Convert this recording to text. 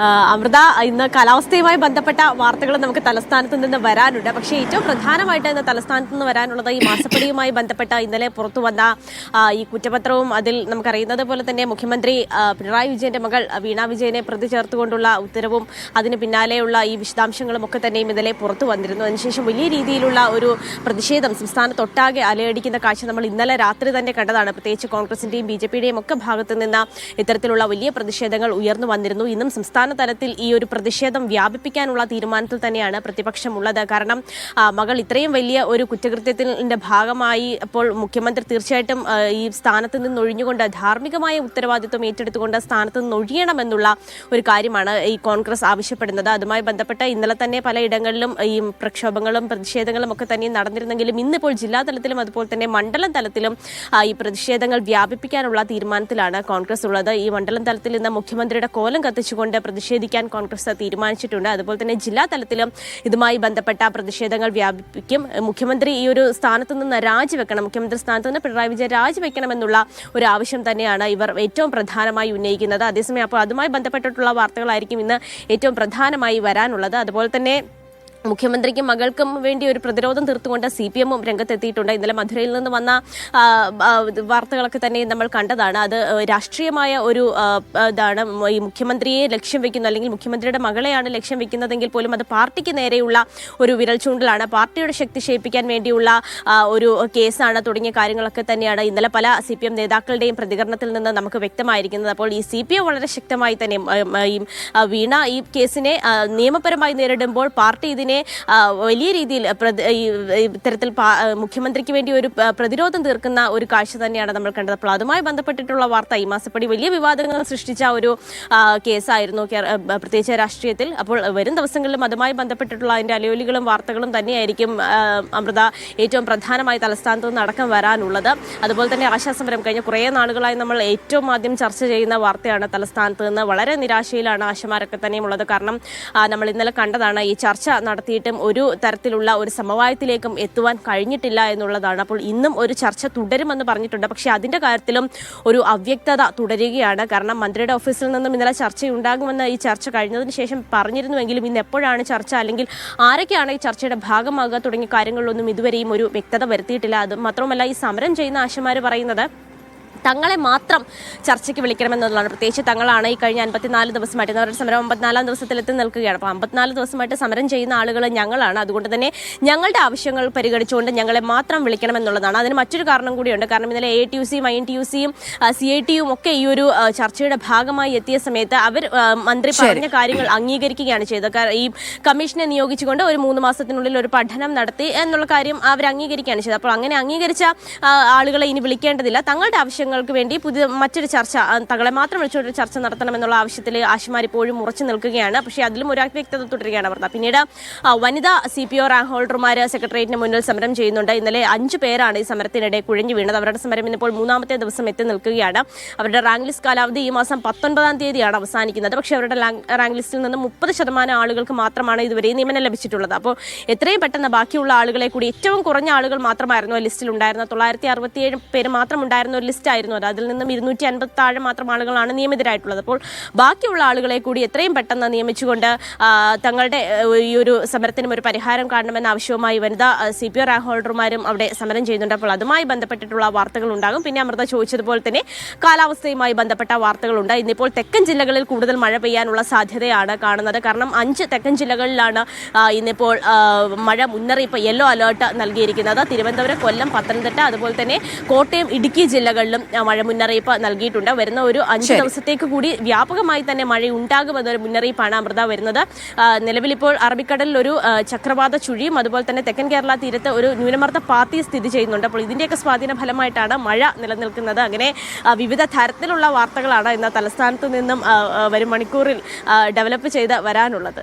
അമൃത, ഇന്ന് കാലാവസ്ഥയുമായി ബന്ധപ്പെട്ട വാർത്തകൾ നമുക്ക് തലസ്ഥാനത്ത് നിന്ന് വരാനുണ്ട്. പക്ഷേ ഏറ്റവും പ്രധാനമായിട്ട് ഇന്ന് തലസ്ഥാനത്ത് നിന്ന് വരാനുള്ളത് ഈ മാസപ്പടിയുമായി ബന്ധപ്പെട്ട ഇന്നലെ പുറത്തു വന്ന ഈ കുറ്റപത്രവും അതിൽ നമുക്കറിയുന്നത് പോലെ തന്നെ മുഖ്യമന്ത്രി പിണറായി വിജയന്റെ മകൾ വീണ വിജയനെ പ്രതി ചേർത്തുകൊണ്ടുള്ള ഉത്തരവും അതിന് പിന്നാലെയുള്ള ഈ വിശദാംശങ്ങളും ഒക്കെ തന്നെയും ഇന്നലെ പുറത്തു വന്നിരുന്നു. അതിനുശേഷം വലിയ രീതിയിലുള്ള ഒരു പ്രതിഷേധം സംസ്ഥാനത്തൊട്ടാകെ അലയടിക്കുന്ന കാഴ്ച നമ്മൾ ഇന്നലെ രാത്രി തന്നെ കണ്ടതാണ്. പ്രത്യേകിച്ച് കോൺഗ്രസിന്റെയും BJP-യുടെയും ഒക്കെ ഭാഗത്ത് നിന്ന് ഇത്തരത്തിലുള്ള വലിയ പ്രതിഷേധങ്ങൾ ഉയർന്നു വന്നിരുന്നു. ഇന്നും സംസ്ഥാന തലത്തിൽ ഈ ഒരു പ്രതിഷേധം വ്യാപിപ്പിക്കാനുള്ള തീരുമാനത്തിൽ തന്നെയാണ് പ്രതിപക്ഷമുള്ളത്. കാരണം മകൾ ഇത്രയും വലിയ ഒരു കുറ്റകൃത്യത്തിന്റെ ഭാഗമായി അപ്പോൾ മുഖ്യമന്ത്രി തീർച്ചയായിട്ടും ഈ സ്ഥാനത്ത് നിന്ന് ഒഴിഞ്ഞുകൊണ്ട് ധാർമ്മികമായ ഉത്തരവാദിത്വം ഏറ്റെടുത്തുകൊണ്ട് സ്ഥാനത്ത് നിന്ന് ഒഴിയണമെന്നുള്ള ഒരു കാര്യമാണ് ഈ കോൺഗ്രസ് ആവശ്യപ്പെടുന്നത്. അതുമായി ബന്ധപ്പെട്ട് ഇന്നലെ തന്നെ പലയിടങ്ങളിലും ഈ പ്രക്ഷോഭങ്ങളും പ്രതിഷേധങ്ങളും ഒക്കെ തന്നെ നടന്നിരുന്നെങ്കിലും ഇന്നിപ്പോൾ ജില്ലാ തലത്തിലും അതുപോലെ തന്നെ മണ്ഡലം തലത്തിലും ഈ പ്രതിഷേധങ്ങൾ വ്യാപിപ്പിക്കാനുള്ള തീരുമാനത്തിലാണ് കോൺഗ്രസ് ഉള്ളത്. ഈ മണ്ഡലം തലത്തിൽ ഇന്ന് മുഖ്യമന്ത്രിയുടെ കോലം കത്തിച്ചുകൊണ്ട് പ്രതിഷേധിക്കാൻ കോൺഗ്രസ് തീരുമാനിച്ചിട്ടുണ്ട്. അതുപോലെ തന്നെ ജില്ലാ തലത്തിലും ഇതുമായി ബന്ധപ്പെട്ട പ്രതിഷേധങ്ങൾ വ്യാപിപ്പിക്കും. മുഖ്യമന്ത്രി ഈ ഒരു സ്ഥാനത്ത് നിന്ന് രാജിവെക്കണം, മുഖ്യമന്ത്രി സ്ഥാനത്ത് നിന്ന് പിണറായി വിജയൻ രാജിവെക്കണമെന്നുള്ള ഒരു ആവശ്യം തന്നെയാണ് ഇവർ ഏറ്റവും പ്രധാനമായി ഉന്നയിക്കുന്നത്. അതേസമയം അപ്പോൾ അതുമായി ബന്ധപ്പെട്ടിട്ടുള്ള വാർത്തകളായിരിക്കും ഇന്ന് ഏറ്റവും പ്രധാനമായി വരാനുള്ളത്. അതുപോലെ തന്നെ മുഖ്യമന്ത്രിക്കും മകൾക്കും വേണ്ടി ഒരു പ്രതിരോധം തീർത്തുകൊണ്ട് CPM-ഉം രംഗത്തെത്തിയിട്ടുണ്ട്. ഇന്നലെ മധുരയിൽ നിന്ന് വന്ന വാർത്തകളൊക്കെ തന്നെ നമ്മൾ കണ്ടതാണ്. അത് രാഷ്ട്രീയമായ ഒരു ഇതാണ്. ഈ മുഖ്യമന്ത്രിയെ ലക്ഷ്യം വെക്കുന്നു, അല്ലെങ്കിൽ മുഖ്യമന്ത്രിയുടെ മകളെയാണ് ലക്ഷ്യം വെക്കുന്നതെങ്കിൽ പോലും അത് പാർട്ടിക്ക് നേരെയുള്ള ഒരു വിരൽ ചൂണ്ടലാണ്, പാർട്ടിയുടെ ശക്തി ക്ഷയിപ്പിക്കാൻ വേണ്ടിയുള്ള ഒരു കേസാണ് തുടങ്ങിയ കാര്യങ്ങളൊക്കെ തന്നെയാണ് ഇന്നലെ പല CPM നേതാക്കളുടെയും പ്രതികരണത്തിൽ നിന്ന് നമുക്ക് വ്യക്തമായിരിക്കുന്നത്. അപ്പോൾ ഈ CPM വളരെ ശക്തമായി തന്നെ ഈ വീണ ഈ കേസിനെ നിയമപരമായി നേരിടുമ്പോൾ പാർട്ടി ഇതിനെ വലിയ രീതിയിൽ ഇത്തരത്തിൽ മുഖ്യമന്ത്രിക്ക് വേണ്ടി ഒരു പ്രതിരോധം തീർക്കുന്ന ഒരു കാഴ്ച തന്നെയാണ് നമ്മൾ കണ്ടത്. അപ്പോൾ അതുമായി ബന്ധപ്പെട്ടിട്ടുള്ള വാർത്ത ഈ മാസപ്പടി വലിയ വിവാദങ്ങൾ സൃഷ്ടിച്ച ഒരു കേസായിരുന്നു പ്രത്യേകിച്ച് രാഷ്ട്രീയത്തിൽ. അപ്പോൾ വരും ദിവസങ്ങളിലും അതുമായി ബന്ധപ്പെട്ടിട്ടുള്ള അതിന്റെ അലയൊലികളും വാർത്തകളും തന്നെയായിരിക്കും അമൃത ഏറ്റവും പ്രധാനമായി തലസ്ഥാനത്ത് നിന്ന് അടക്കം വരാനുള്ളത്. അതുപോലെ തന്നെ ആശാസമരം കഴിഞ്ഞ കുറേ നാളുകളായി നമ്മൾ ഏറ്റവും ആദ്യം ചർച്ച ചെയ്യുന്ന വാർത്തയാണ്. തലസ്ഥാനത്ത് നിന്ന് വളരെ നിരാശയിലാണ് ആശമാരൊക്കെ തന്നെയും ഉള്ളത്. കാരണം നമ്മൾ ഇന്നലെ കണ്ടതാണ്, ഈ ചർച്ച നടത്തിയിട്ടും ഒരു തരത്തിലുള്ള ഒരു സമവായത്തിലേക്കും എത്തുവാൻ കഴിഞ്ഞിട്ടില്ല എന്നുള്ളതാണ്. അപ്പോൾ ഇന്നും ഒരു ചർച്ച തുടരുമെന്ന് പറഞ്ഞിട്ടുണ്ട്. പക്ഷേ അതിന്റെ കാര്യത്തിലും ഒരു അവ്യക്തത തുടരുകയാണ്. കാരണം മന്ത്രിയുടെ ഓഫീസിൽ നിന്നും ഇന്നലെ ചർച്ചയുണ്ടാകുമെന്ന് ഈ ചർച്ച കഴിഞ്ഞതിന് ശേഷം പറഞ്ഞിരുന്നുവെങ്കിലും ഇന്ന് എപ്പോഴാണ് ചർച്ച, അല്ലെങ്കിൽ ആരൊക്കെയാണ് ഈ ചർച്ചയുടെ ഭാഗമാകുക തുടങ്ങിയ കാര്യങ്ങളിലൊന്നും ഇതുവരെയും ഒരു വ്യക്തത വരുത്തിയിട്ടില്ല. അത് മാത്രമല്ല, ഈ സമരം ചെയ്യുന്ന ആശമാർ പറയുന്നത് തങ്ങളെ മാത്രം ചർച്ചയ്ക്ക് വിളിക്കണമെന്നുള്ളതാണ്. പ്രത്യേകിച്ച് തങ്ങളാണ് ഈ കഴിഞ്ഞ 54 ദിവസമായിട്ട്, അവരുടെ സമരം 54-ാം ദിവസത്തിലെത്തി നിൽക്കുകയാണ്. അപ്പോൾ 54 ദിവസമായിട്ട് സമരം ചെയ്യുന്ന ആളുകൾ ഞങ്ങളാണ്. അതുകൊണ്ട് തന്നെ ഞങ്ങളുടെ ആവശ്യങ്ങൾ പരിഗണിച്ചുകൊണ്ട് ഞങ്ങളെ മാത്രം വിളിക്കണമെന്നുള്ളതാണ്. അതിന് മറ്റൊരു കാരണം കൂടിയുണ്ട്. കാരണം ഇന്നലെ AATUC-യും INTUC-യും CIT-യും ഒക്കെ ഈ ഒരു ചർച്ചയുടെ ഭാഗമായി എത്തിയ സമയത്ത് അവർ മന്ത്രി പറഞ്ഞ കാര്യങ്ങൾ അംഗീകരിക്കുകയാണ് ചെയ്തത്. ഈ കമ്മീഷനെ നിയോഗിച്ചുകൊണ്ട് ഒരു 3 മാസത്തിനുള്ളിൽ ഒരു പഠനം നടത്തി എന്നുള്ള കാര്യം അവർ അംഗീകരിക്കുകയാണ് ചെയ്തത്. അപ്പോൾ അങ്ങനെ അംഗീകരിച്ച ആളുകളെ ഇനി വിളിക്കേണ്ടതില്ല, തങ്ങളുടെ ആവശ്യങ്ങൾ വേണ്ടി പുതിയ മറ്റൊരു ചർച്ച, തങ്ങളെ മാത്രം വിളിച്ചൊരു ചർച്ച നടത്തണമെന്നുള്ള ആവശ്യത്തിൽ ആശമാർ ഇപ്പോഴും ഉറച്ചു നിൽക്കുകയാണ്. പക്ഷേ അതിലും ഒരു അവ്യക്തത തുടരുകയാണ് അവർ. പിന്നീട് വനിതാ CPO റാങ്ക് ഹോൾഡർമാർ സെക്രട്ടേറിയറ്റിന് മുന്നിൽ സമരം ചെയ്യുന്നുണ്ട്. ഇന്നലെ 5 പേരാണ് ഈ സമരത്തിനിടെ കുഴഞ്ഞു വീണത്. അവരുടെ സമരം ഇന്നിപ്പോൾ 3-ാമത്തെ ദിവസം എത്തി നിൽക്കുകയാണ്. അവരുടെ റാങ്ക് ലിസ്റ്റ് കാലാവധി ഈ മാസം 19-ാം തീയതിയാണ് അവസാനിക്കുന്നത്. പക്ഷേ അവരുടെ റാങ്ക് ലിസ്റ്റിൽ നിന്ന് 30% ആളുകൾക്ക് മാത്രമാണ് ഇതുവരെ നിയമനം ലഭിച്ചിട്ടുള്ളത്. അപ്പോൾ എത്രയും പെട്ടെന്ന് ബാക്കിയുള്ള ആളുകളെ കൂടി, ഏറ്റവും കുറഞ്ഞ ആളുകൾ മാത്രമായിരുന്നു ലിസ്റ്റിൽ ഉണ്ടായിരുന്നത്. 967 പേര് മാത്രം ഉണ്ടായിരുന്ന ഒരു ലിസ്റ്റ് ആയിരുന്നു അത്. അതിൽ നിന്നും 250 താഴെ മാത്രം ആളുകളാണ് നിയമിതരായിട്ടുള്ളത്. അപ്പോൾ ബാക്കിയുള്ള ആളുകളെ കൂടി എത്രയും പെട്ടെന്ന് നിയമിച്ചുകൊണ്ട് തങ്ങളുടെ ഈ ഒരു സമരത്തിനും ഒരു പരിഹാരം കാണണമെന്ന ആവശ്യവുമായി വനിതാ CPO റാങ്ക് ഹോൾഡർമാരും അവിടെ സമരം ചെയ്യുന്നുണ്ട്. അപ്പോൾ അതുമായി ബന്ധപ്പെട്ടിട്ടുള്ള വാർത്തകൾ ഉണ്ടാകും. പിന്നെ അമൃത ചോദിച്ചതുപോലെ തന്നെ കാലാവസ്ഥയുമായി ബന്ധപ്പെട്ട വാർത്തകളുണ്ട്. ഇന്നിപ്പോൾ തെക്കൻ ജില്ലകളിൽ കൂടുതൽ മഴ പെയ്യാനുള്ള സാധ്യതയാണ് കാണുന്നത്. കാരണം 5 തെക്കൻ ജില്ലകളിലാണ് ഇന്നിപ്പോൾ മഴ മുന്നറിയിപ്പ്, യെല്ലോ അലേർട്ട് നൽകിയിരിക്കുന്നത്. തിരുവനന്തപുരം, കൊല്ലം, പത്തനംതിട്ട, അതുപോലെ തന്നെ കോട്ടയം, ഇടുക്കി ജില്ലകളിലും മഴ മുന്നറിയിപ്പ് നൽകിയിട്ടുണ്ട്. വരുന്ന ഒരു 5 ദിവസത്തേക്ക് കൂടി വ്യാപകമായി തന്നെ മഴ ഉണ്ടാകുമെന്നൊരു മുന്നറിയിപ്പാണ് അമൃത വരുന്നത്. നിലവിലിപ്പോൾ അറബിക്കടലിൽ ഒരു ചക്രവാത ചുഴിയും അതുപോലെ തന്നെ തെക്കൻ കേരള തീരത്ത് ഒരു ന്യൂനമർദ്ദ പാത്തി സ്ഥിതി ചെയ്യുന്നുണ്ട്. അപ്പോൾ ഇതിന്റെയൊക്കെ സ്വാധീന ഫലമായിട്ടാണ് മഴ നിലനിൽക്കുന്നത്. അങ്ങനെ വിവിധ തരത്തിലുള്ള വാർത്തകളാണ് ഇന്ന് തലസ്ഥാനത്ത് നിന്നും വരും മണിക്കൂറിൽ ഡെവലപ്പ് ചെയ്ത് വരാനുള്ളത്.